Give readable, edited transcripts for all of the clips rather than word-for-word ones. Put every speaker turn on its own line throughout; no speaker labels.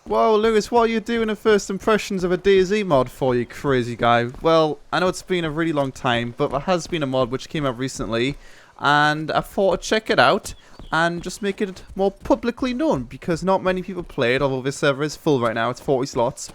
Whoa, Lewis, what are you doing in first impressions of a DayZ mod for, you crazy guy? Well, I know it's been a really long time, but there has been a mod which came out recently, and I thought I'd check it out and just make it more publicly known, because not many people play it, although this server is full right now, it's 40 slots.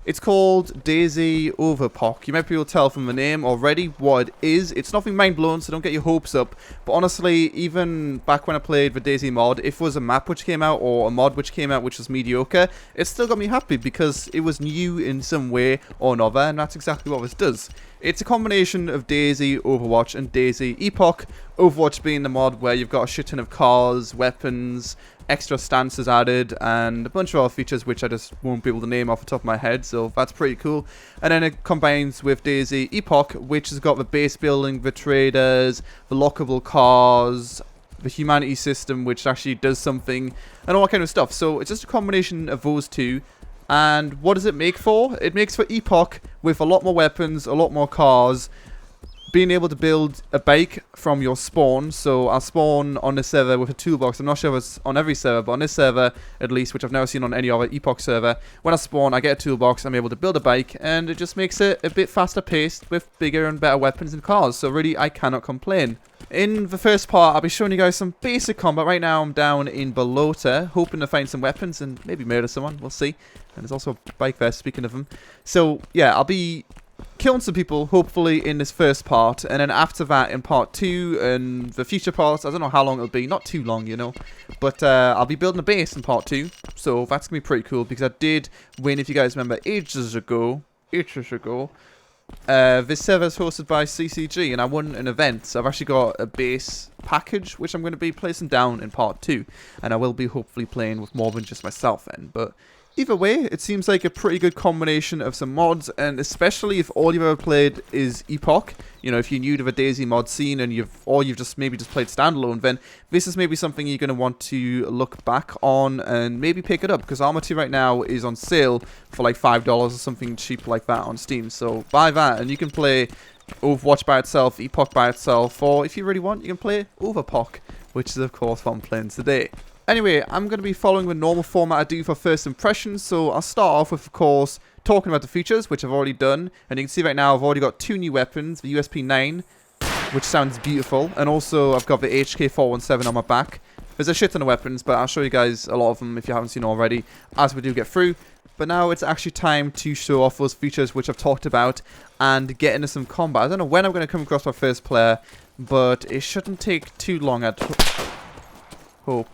It's called DayZ Overpoch. You might be able to tell from the name already what it is. It's nothing mind-blowing, so don't get your hopes up. But honestly, even back when I played the DayZ mod, if it was a map which came out or a mod which came out which was mediocre, it still got me happy because it was new in some way or another, and that's exactly what this does. It's a combination of DayZ Overwatch and DayZ Epoch. Overwatch being the mod where you've got a shit ton of cars, weapons, extra stances added, and a bunch of other features which I just won't be able to name off the top of my head, so that's pretty cool. And then it combines with DayZ Epoch, which has got the base building, the traders, the lockable cars, the humanity system which actually does something, and all that kind of stuff. So it's just a combination of those two. And what does it make for? It makes for Epoch with a lot more weapons, a lot more cars, being able to build a bike from your spawn. So I'll spawn on this server with a toolbox. I'm not sure if it's on every server, but on this server at least, which I've never seen on any other Epoch server, when I spawn I get a toolbox, I'm able to build a bike, and it just makes it a bit faster paced with bigger and better weapons and cars. So really I cannot complain. In the first part, I'll be showing you guys some basic combat. Right now I'm down in Balota, hoping to find some weapons and maybe murder someone, we'll see. And there's also a bike there, speaking of them. So yeah, I'll be killing some people, hopefully, in this first part, and then after that, in part 2, and the future parts, I don't know how long it'll be, not too long, you know, but I'll be building a base in part 2, so that's going to be pretty cool, because I did win, if you guys remember, ages ago, this server is hosted by CCG, and I won an event, so I've actually got a base package, which I'm going to be placing down in part 2, and I will be hopefully playing with more than just myself then, but either way, it seems like a pretty good combination of some mods, and especially if all you've ever played is Epoch, you know, if you're new to the DayZ mod scene and you've just maybe played standalone, then this is maybe something you're going to want to look back on and maybe pick it up, because ARMA 2 right now is on sale for like $5 or something cheap like that on Steam, so buy that and you can play Overwatch by itself, Epoch by itself, or if you really want, you can play Overpoch, which is of course what I'm playing today. Anyway, I'm going to be following the normal format I do for first impressions, so I'll start off with, of course, talking about the features, which I've already done. And you can see right now I've already got 2 new weapons, the USP-9, which sounds beautiful, and also I've got the HK-417 on my back. There's a shit ton of weapons, but I'll show you guys a lot of them if you haven't seen already, as we do get through. But now it's actually time to show off those features which I've talked about and get into some combat. I don't know when I'm going to come across my first player, but it shouldn't take too long, I'd hope.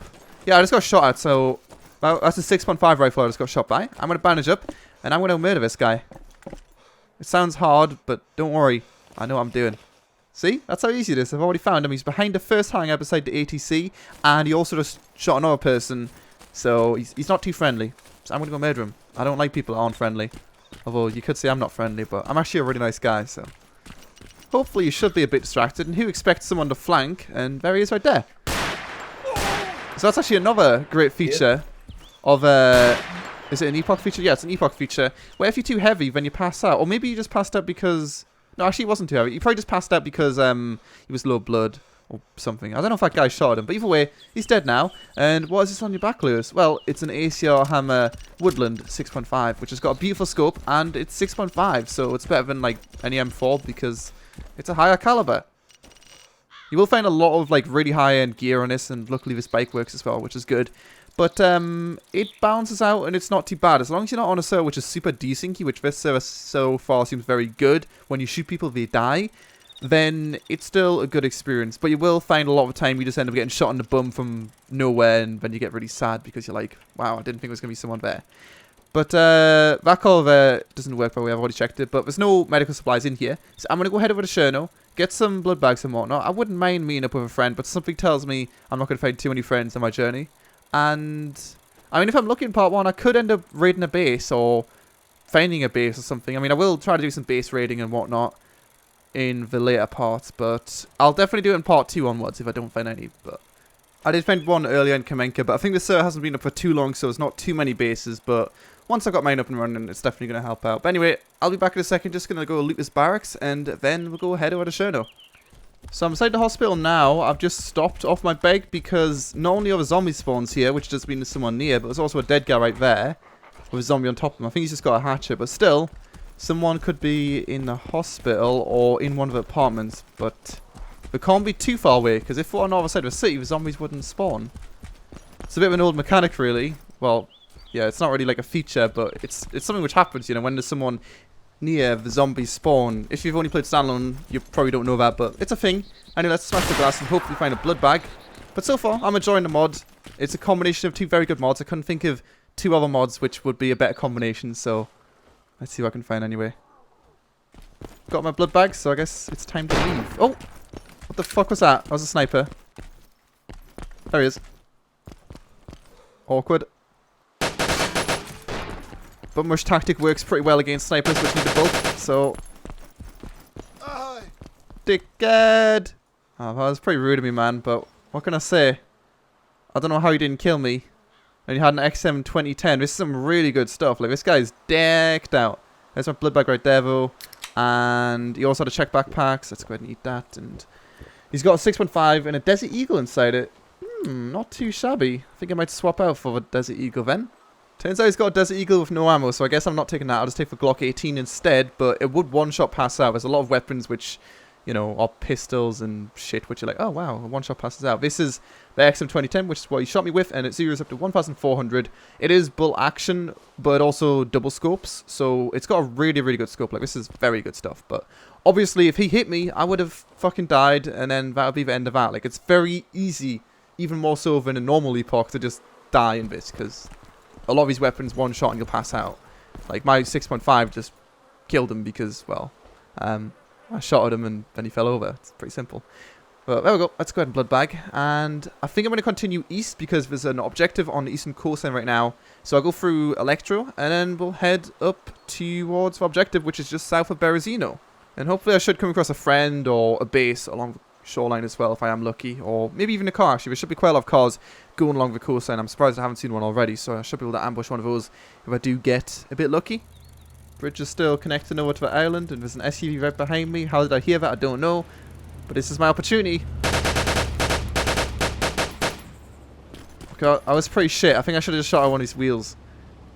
Yeah, I just got shot at, so that's a 6.5 rifle I just got shot by. I'm going to bandage up, and I'm going to murder this guy. It sounds hard, but don't worry. I know what I'm doing. See? That's how easy it is. I've already found him. He's behind the first hangar beside the ATC, and he also just shot another person, so he's not too friendly. So I'm going to go murder him. I don't like people that aren't friendly. Although, you could say I'm not friendly, but I'm actually a really nice guy, so hopefully you should be a bit distracted, and who expects someone to flank? And there he is right there. So that's actually another great feature of is it an Epoch feature? Yeah, it's an Epoch feature. Where if you're too heavy, then you pass out. Or maybe you just passed out because... No, actually, he wasn't too heavy. You probably just passed out because he was low blood or something. I don't know if that guy shot him. But either way, he's dead now. And what is this on your back, Lewis? Well, it's an ACR Hammer Woodland 6.5, which has got a beautiful scope. And it's 6.5, so it's better than like any M4 because it's a higher caliber. You will find a lot of like really high-end gear on this, and luckily this bike works as well, which is good. But it balances out, and it's not too bad. As long as you're not on a server which is super desyncy, which this server so far seems very good. When you shoot people, they die. Then it's still a good experience. But you will find a lot of the time you just end up getting shot in the bum from nowhere, and then you get really sad because you're like, wow, I didn't think there was going to be someone there. But that call there doesn't work by the way, I've already checked it. But there's no medical supplies in here. So I'm going to go head over to Cherno, get some blood bags and whatnot. I wouldn't mind meeting up with a friend, but something tells me I'm not going to find too many friends on my journey. And, I mean, if I'm looking in part 1, I could end up raiding a base or finding a base or something. I mean, I will try to do some base raiding and whatnot in the later parts, but I'll definitely do it in part 2 onwards if I don't find any. But I did find one earlier in Kamenka, but I think the server hasn't been up for too long, so there's not too many bases, but once I've got mine up and running, it's definitely going to help out. But anyway, I'll be back in a second, just going to go loot this barracks, and then we'll go head over to Cherno. So I'm inside the hospital now. I've just stopped off my bike because not only are the zombie spawns here, which does mean there's someone near, but there's also a dead guy right there. with a zombie on top of him. I think he's just got a hatchet, but still, someone could be in the hospital or in one of the apartments, but we can't be too far away, because if we're on the other side of the city, the zombies wouldn't spawn. It's a bit of an old mechanic, really. Well, yeah, it's not really like a feature, but it's something which happens, you know, when there's someone near the zombies spawn. If you've only played standalone, you probably don't know that, but it's a thing. Anyway, let's smash the glass and hopefully find a blood bag. But so far, I'm enjoying the mod. It's a combination of two very good mods. I couldn't think of two other mods which would be a better combination, so let's see what I can find anyway. Got my blood bag, so I guess it's time to leave. Oh! What the fuck was that? That was a sniper. There he is. Awkward. But mush tactic works pretty well against snipers which need a bulk, so... Dickhead! Oh, that was pretty rude of me, man, but what can I say? I don't know how he didn't kill me. And he had an XM 2010. This is some really good stuff. Like, this guy's decked out. There's my blood bag right there, though. And he also had a check backpack, so let's go ahead and eat that. And he's got a 6.5 and a Desert Eagle inside it. Not too shabby. I think I might swap out for the Desert Eagle then. Turns out he's got a Desert Eagle with no ammo, so I guess I'm not taking that. I'll just take the Glock 18 instead, but it would one-shot pass out. There's a lot of weapons which, you know, are pistols and shit, which are like, oh wow, a one-shot passes out. This is the XM 2010, which is what he shot me with, and it zeroes up to 1,400. It is bolt action, but also double scopes, so it's got a really, really good scope. Like, this is very good stuff, but obviously if he hit me, I would have fucking died, and then that would be the end of that. Like, it's very easy, even more so than a normal Epoch, to just die in this, because a lot of these weapons one shot and you'll pass out. Like, my 6.5 just killed him because, well, I shot at him and then he fell over. It's pretty simple. But there we go. Let's go ahead and blood bag. And I think I'm going to continue east because there's an objective on the eastern coastline right now. So I'll go through Electro and then we'll head up towards the objective, which is just south of Berezino. And hopefully I should come across a friend or a base along the shoreline as well if I am lucky. Or maybe even a car, actually. There should be quite a lot of cars going along the coastline. I'm surprised I haven't seen one already. So I should be able to ambush one of those if I do get a bit lucky. Bridge is still connecting over to the island, and there's an SUV right behind me. How did I hear that? I don't know. But this is my opportunity. Okay, I was pretty shit. I think I should have just shot at one of his wheels.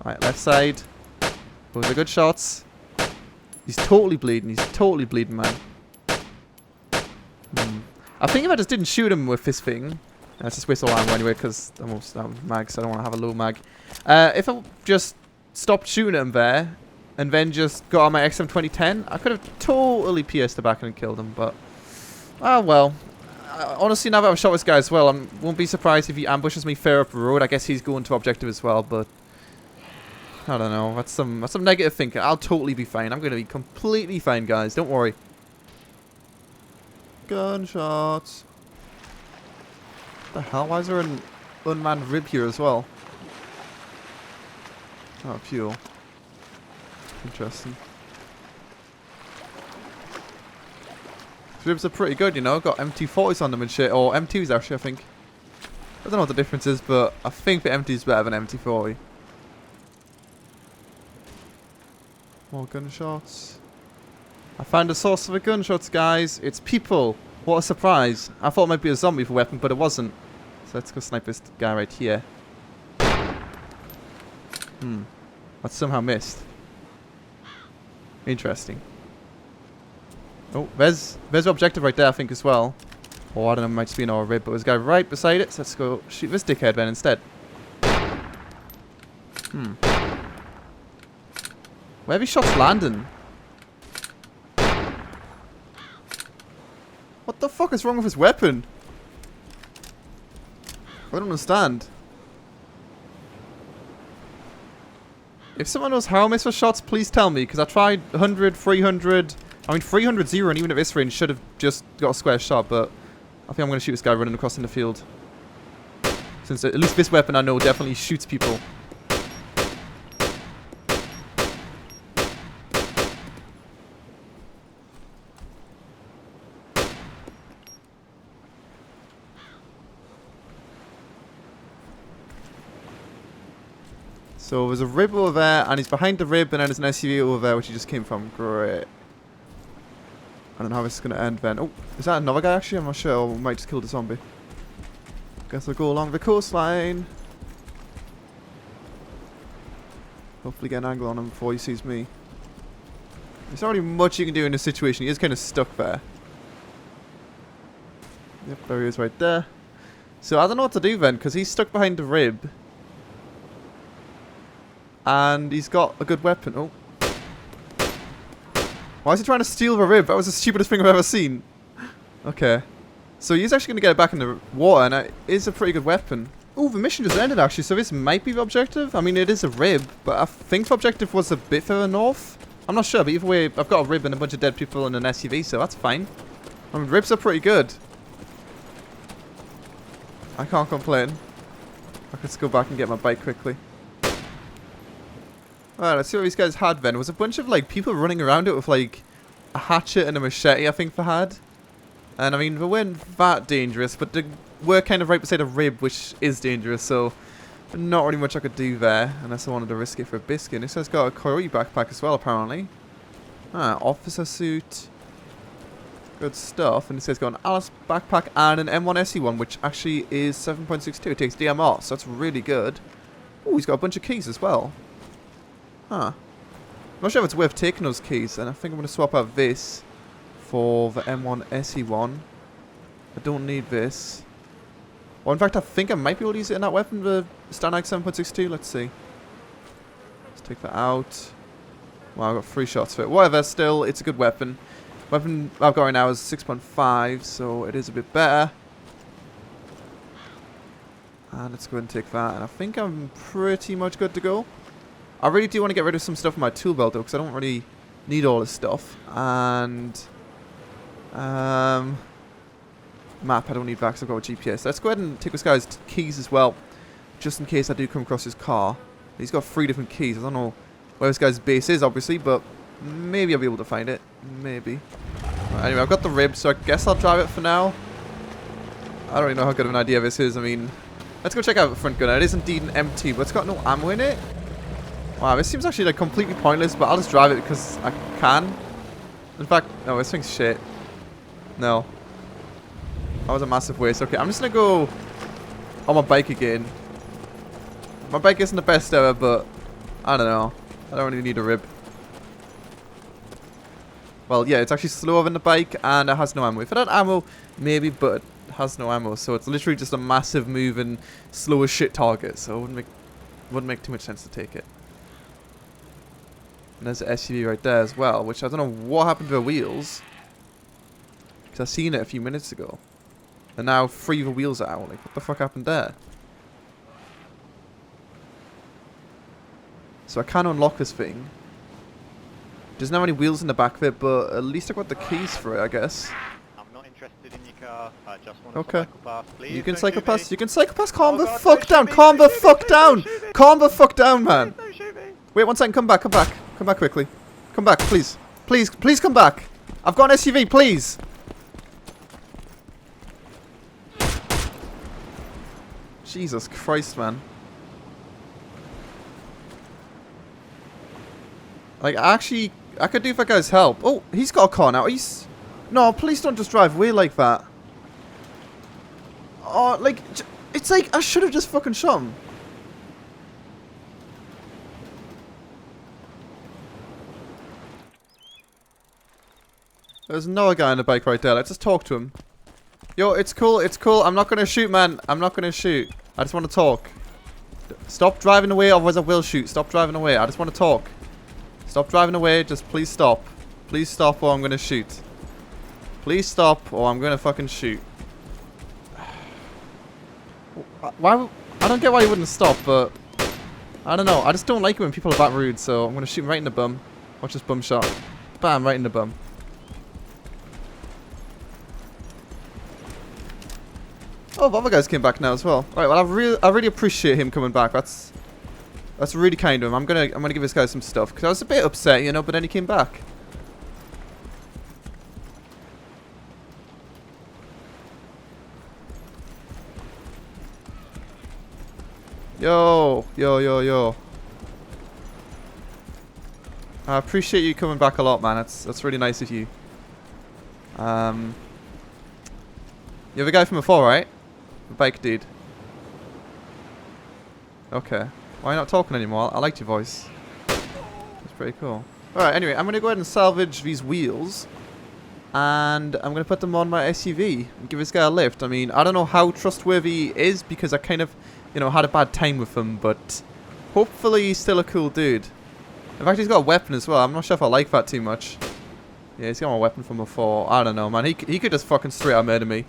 Alright, left side. Those are good shots. He's totally bleeding. He's totally bleeding, man. I think if I just didn't shoot him with this thing... Let's just waste all ammo anyway, because I'm almost out of mag, so I don't want to have a low mag. If I just stopped shooting at him there... and then just got on my XM 2010, I could have totally pierced the back and killed him, but... ah, well. Honestly, now that I've shot this guy as well, I won't be surprised if he ambushes me fair up the road. I guess he's going to objective as well, but... I don't know. That's some negative thinking. I'll totally be fine. I'm going to be completely fine, guys. Don't worry. Gunshots. What the hell? Why is there an unmanned rib here as well? Oh, fuel. Interesting. Ribs are pretty good, you know. Got MT40s on them and shit. Or M2s, actually, I think. I don't know what the difference is, but I think the MT is better than MT40. More gunshots. I found a source of the gunshots, guys. It's people. What a surprise. I thought it might be a zombie for weapon, but it wasn't. So let's go snipe this guy right here. That's somehow missed. Interesting. Oh, there's the objective right there, I think, as well. Or I don't know, it might just be an our rib, but there's a guy right beside it, so let's go shoot this dickhead then instead. Where are these shots landing? What the fuck is wrong with his weapon? I don't understand. If someone knows how I miss the shots, please tell me, because I tried 100, 300... I mean, 300, 0, and even at this range should have just got a square shot, but I think I'm going to shoot this guy running across in the field. Since at least this weapon I know definitely shoots people. So there's a rib over there, and he's behind the rib, and then there's an SUV over there, which he just came from. Great. I don't know how this is going to end then. Oh, is that another guy actually? I'm not sure. Or we might just kill the zombie. Guess I'll go along the coastline. Hopefully get an angle on him before he sees me. There's not really much you can do in this situation. He is kind of stuck there. Yep, there he is right there. So I don't know what to do then, because he's stuck behind the rib. And he's got a good weapon. Oh. Why is he trying to steal the rib? That was the stupidest thing I've ever seen. Okay. So he's actually going to get it back in the water, and it is a pretty good weapon. Oh, the mission just ended actually, so this might be the objective. I mean, it is a rib, but I think the objective was a bit further north. I'm not sure, but either way, I've got a rib and a bunch of dead people in an SUV, so that's fine. I mean, ribs are pretty good. I can't complain. Let's go back and get my bike quickly. Alright, let's see what these guys had then. There was a bunch of, like, people running around it with, like, a hatchet and a machete, I think they had. And, I mean, they weren't that dangerous, but they were kind of right beside a rib, which is dangerous, so not really much I could do there, unless I wanted to risk it for a biscuit. This guy's got a Coyote backpack as well, apparently. Ah, officer suit. Good stuff. And this guy's got an Alice backpack and an M1 SE1, which actually is 7.62. It takes DMR, so that's really good. Oh, he's got a bunch of keys as well. Huh. I'm not sure if it's worth taking those keys, and I think I'm going to swap out this for the M1 SE1. I don't need this. Well, in fact, I think I might be able to use it in that weapon, the Stanag 7.62. Let's see. Let's take that out. Well, I've got 3 shots for it. Whatever, still, it's a good weapon. Weapon I've got right now is 6.5, so it is a bit better. And let's go ahead and take that. And I think I'm pretty much good to go. I really do want to get rid of some stuff in my tool belt, though, because I don't really need all this stuff. And map, I don't need that because I've got a GPS. Let's go ahead and take this guy's keys as well, just in case I do come across his car. He's got 3 different keys. I don't know where this guy's base is, obviously, but maybe I'll be able to find it. Maybe. Right, anyway, I've got the rib, so I guess I'll drive it for now. I don't really know how good of an idea this is. I mean, let's go check out the front gunner. It is indeed an MT, but it's got no ammo in it. Wow, this seems actually like completely pointless, but I'll just drive it because I can. In fact, no, this thing's shit. No. That was a massive waste. Okay, I'm just going to go on my bike again. My bike isn't the best ever, but I don't know. I don't really need a rib. Well, yeah, it's actually slower than the bike, and it has no ammo. If it had ammo, maybe, but it has no ammo. So it's literally just a massive moving, slow as shit target. So it wouldn't make too much sense to take it. And there's an SUV right there as well, which I don't know what happened to the wheels. Because I seen it a few minutes ago. And now 3 of the wheels are out. Like, what the fuck happened there? So I can unlock this thing. Doesn't have any wheels in the back of it, but at least I got the keys for it, I guess.
I'm not interested in your car. I just want to cycle past. Please
you can cycle past. You can cycle past. Calm the fuck down. Calm the fuck down. Calm the fuck down, man. Wait 1 second. Come back. Come back. Come back quickly. Come back, please. Please, please come back. I've got an SUV, please. Jesus Christ, man. Like, actually, I could do if that guy's help. Oh, he's got a car now. He's... No, please don't just drive away like that. Oh, like, it's like I should have just fucking shot him. There's another guy on the bike right there. Let's just talk to him. Yo, it's cool. It's cool. I'm not going to shoot, man. I'm not going to shoot. I just want to talk. Stop driving away, otherwise I will shoot. Stop driving away. I just want to talk. Stop driving away. Just please stop. Please stop or I'm going to shoot. Please stop or I'm going to fucking shoot. Why? I don't get why he wouldn't stop, but... I don't know. I just don't like it when people are that rude, so I'm going to shoot him right in the bum. Watch this bum shot. Bam, right in the bum. Oh, the other guys came back now as well. Right, well, I really appreciate him coming back. That's really kind of him. I'm gonna give this guy some stuff because I was a bit upset, you know. But then he came back. Yo, yo, yo, yo. I appreciate you coming back a lot, man. That's really nice of you. You're the guy from before, right? The bike dude. Okay. Why are you not talking anymore? I liked your voice. pretty cool. Alright, anyway, I'm going to go ahead and salvage these wheels. And I'm going to put them on my SUV and give this guy a lift. I mean, I don't know how trustworthy he is because I kind of, you know, had a bad time with him. But hopefully he's still a cool dude. In fact, he's got a weapon as well. I'm not sure if I like that too much. Yeah, he's got my weapon from before. I don't know, man. He could just fucking straight out murder me.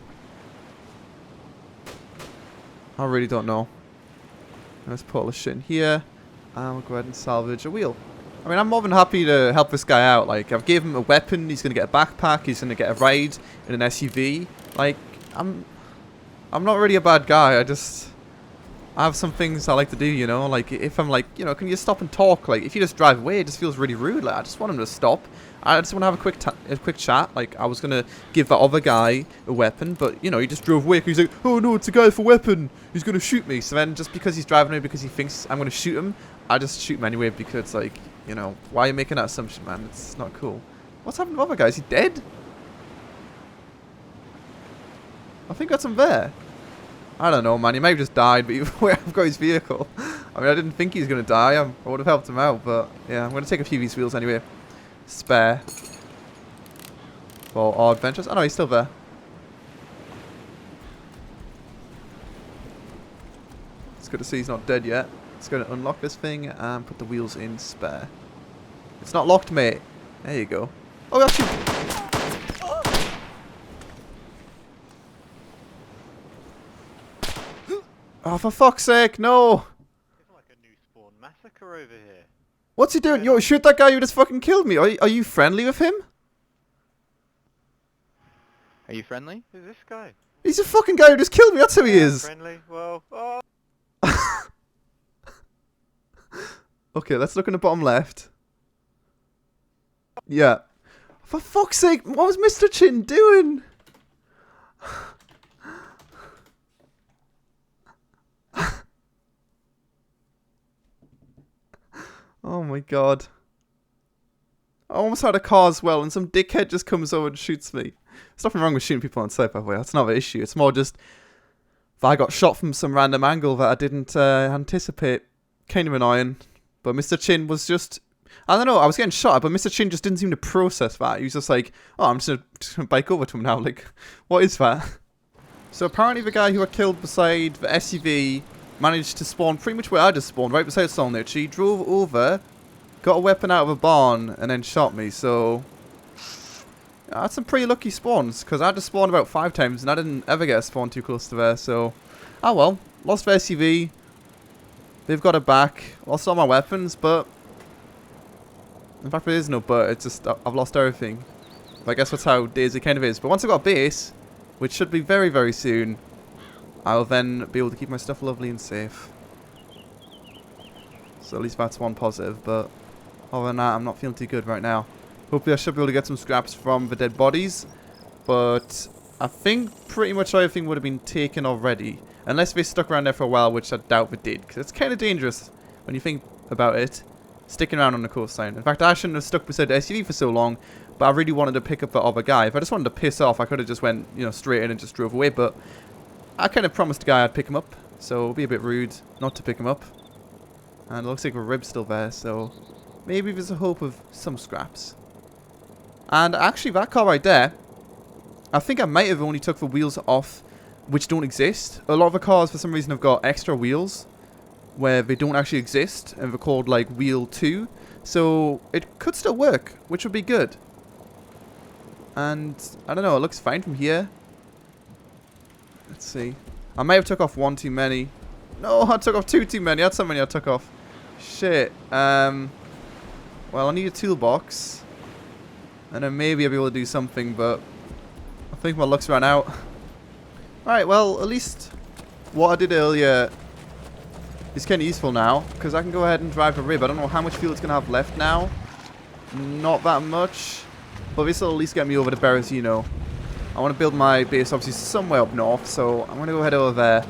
I really don't know. Let's put all this shit in here. And we'll go ahead and salvage a wheel. I mean, I'm more than happy to help this guy out. Like, I've gave him a weapon. He's going to get a backpack. He's going to get a ride in an SUV. Like, I'm not really a bad guy. I have some things I like to do, you know. Like, if I'm like, you know, can you stop and talk? Like, if you just drive away, it just feels really rude. Like, I just want him to stop. I just want to have a quick chat. Like, I was going to give that other guy a weapon, but, you know, he just drove away. He's like, oh, no, it's a guy with a weapon. He's going to shoot me. So then, just because he's driving away because he thinks I'm going to shoot him, I just shoot him anyway because, like, you know, why are you making that assumption, man? It's not cool. What's happened to the other guy? Is he dead? I think that's him there. I don't know, man. He may have just died, but either way, I've got his vehicle. I mean, I didn't think he was going to die. I would have helped him out, but yeah, I'm going to take a few of these wheels anyway. Spare. For our adventures. Oh no, he's still there. It's good to see he's not dead yet. Let's go to unlock this thing and put the wheels in spare. It's not locked, mate. There you go. Oh, actually. Oh, for fuck's sake, no!
It's like a new spawn massacre over here.
What's he doing? Yo, shoot that guy who just fucking killed me. Are you friendly with him?
Are you friendly?
Who's this guy?
He's a fucking guy who just killed me. That's who he is.
Friendly? Well, oh.
Okay, let's look in the bottom left. Yeah. For fuck's sake, what was Mr. Chin doing? Oh my god. I almost had a car as well, and some dickhead just comes over and shoots me. There's nothing wrong with shooting people on sight, by the way. That's not the issue. It's more just that I got shot from some random angle that I didn't anticipate. Kind of annoying. But Mr. Chin was just... I don't know, I was getting shot, but Mr. Chin just didn't seem to process that. He was just like, oh, I'm just gonna bike over to him now. Like, what is that? So apparently the guy who I killed beside the SUV managed to spawn pretty much where I just spawned, right beside Solnich. He drove over, got a weapon out of a barn, and then shot me. So that's some pretty lucky spawns, because I just spawned about 5 times, and I didn't ever get a spawn too close to there. So, oh well, lost the SUV. They've got it back. Lost all my weapons, but... In fact, there is no but. It's just I've lost everything. But I guess that's how DayZ kind of is. But once I've got a base, which should be very, very soon, I'll then be able to keep my stuff lovely and safe. So at least that's one positive. But other than that, I'm not feeling too good right now. Hopefully I should be able to get some scraps from the dead bodies. But I think pretty much everything would have been taken already. Unless they stuck around there for a while, which I doubt they did. Because it's kind of dangerous when you think about it. Sticking around on the coastline. In fact, I shouldn't have stuck beside the SUV for so long. But I really wanted to pick up the other guy. If I just wanted to piss off, I could have just went, you know, straight in and just drove away. But I kind of promised the guy I'd pick him up. So it would be a bit rude not to pick him up. And it looks like the rib's still there. So maybe there's a hope of some scraps. And actually, that car right there, I think I might have only took the wheels off, which don't exist. A lot of the cars, for some reason, have got extra wheels where they don't actually exist, and they're called like wheel 2. So it could still work, which would be good. And I don't know, it looks fine from here. Let's see. I may have took off 1 too many. No, I took off 2 too many. That's how many I took off. Shit. Well, I need a toolbox. And then maybe I'll be able to do something, but I think my luck's run out. Alright, well, at least what I did earlier is kind of useful now, because I can go ahead and drive a rib. I don't know how much fuel it's going to have left now. Not that much. But this will at least get me over to Berezino. I want to build my base, obviously, somewhere up north, so I'm going to go head over there.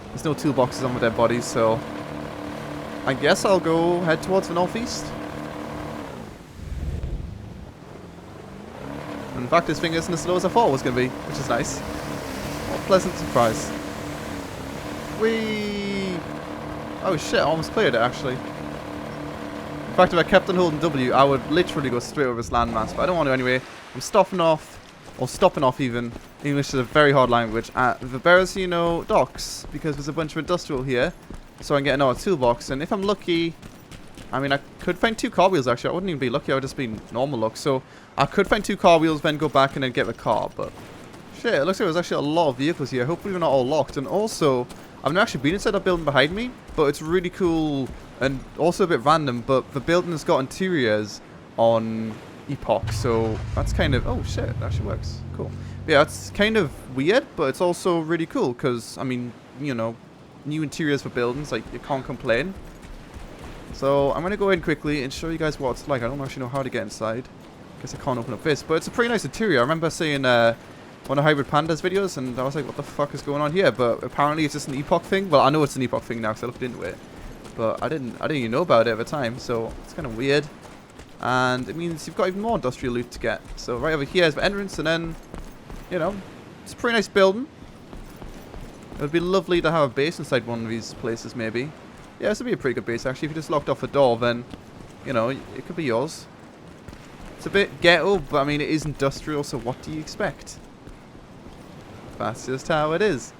There's no toolboxes on the dead bodies, so I guess I'll go head towards the northeast. In fact, this thing isn't as slow as I thought it was going to be, which is nice. What a pleasant surprise. Whee! Oh shit, I almost cleared it actually. In fact, if I kept on holding W, I would literally go straight over this landmass, but I don't want to anyway. I'm stopping off even. English is a very hard language at the Berezino docks, because there's a bunch of industrial here, so I can get another toolbox, and if I'm lucky, I mean, I could find 2 car wheels actually. I wouldn't even be lucky, I would just be normal luck, so I could find 2 car wheels, then go back and then get the car, but shit, it looks like there's actually a lot of vehicles here. Hopefully they're not all locked, and also, I've never actually been inside that building behind me, but it's really cool and also a bit random, but the building has got interiors on Epoch, so that's kind of, oh shit, it actually works. Cool. But yeah, it's kind of weird, but it's also really cool, because, I mean, you know, new interiors for buildings, like, you can't complain. So, I'm going to go in quickly and show you guys what it's like. I don't actually know how to get inside. Guess I can't open up this, but it's a pretty nice interior. I remember seeing one of Hybrid Panda's videos, and I was like, what the fuck is going on here? But apparently it's just an Epoch thing. Well, I know it's an Epoch thing now because I looked into it, but I didn't even know about it at the time, so it's kind of weird. And it means you've got even more industrial loot to get. So right over here is the entrance, and then, you know, it's a pretty nice building. It would be lovely to have a base inside one of these places, maybe. Yeah, this would be a pretty good base, actually. If you just locked off a door, then, you know, it could be yours. It's a bit ghetto, but I mean, it is industrial, so what do you expect? That's just how it is.